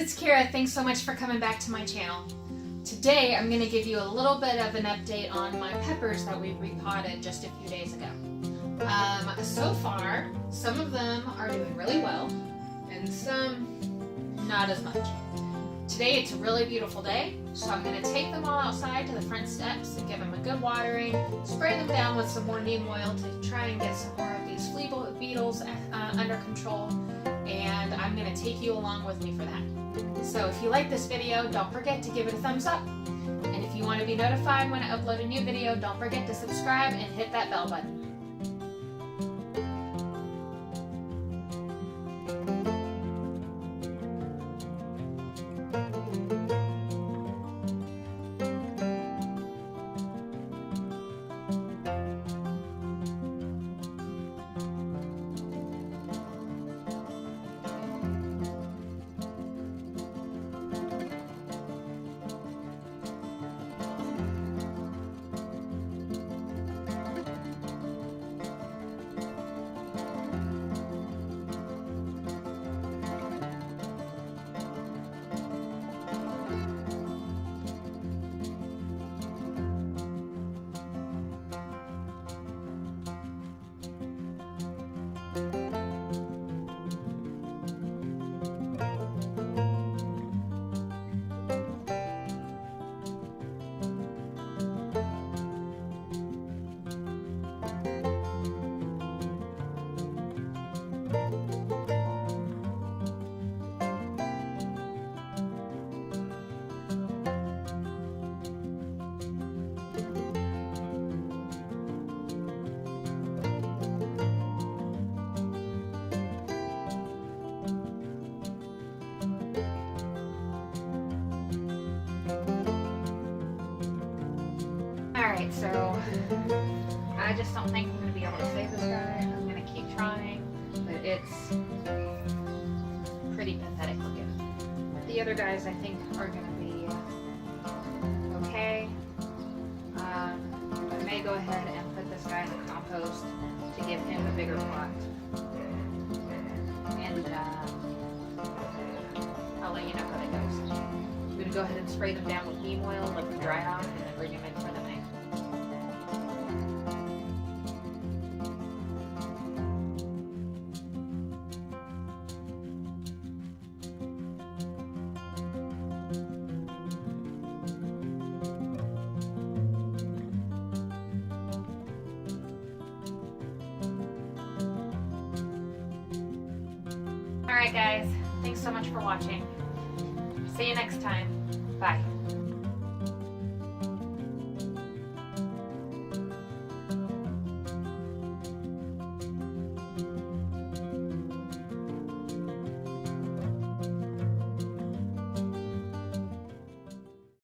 it's Kira. Thanks so much for coming back to my channel. Today I'm going to give you a little bit of an update on my peppers that we repotted just a few days ago. So far, some of them are doing really well and some not as much. Today it's a really beautiful day, so I'm going to take them all outside to the front steps and give them a good watering, spray them down with some more neem oil to try and get some more of these flea beetles under control, and I'm going to take you along with me for that. So if you like this video, don't forget to give it a thumbs up. And if you want to be notified when I upload a new video, don't forget to subscribe and hit that bell button. Alright, so I just don't think I'm going to be able to save this guy. I'm going to keep trying, but it's pretty pathetic looking. The other guys I think are going to be okay. I may go ahead and put this guy in the compost to give him a bigger plot. And I'll let you know how that goes. I'm going to go ahead and spray them down with neem oil, let them dry off, and then bring them in for the night. Alright guys, thanks so much for watching. See you next time. Bye.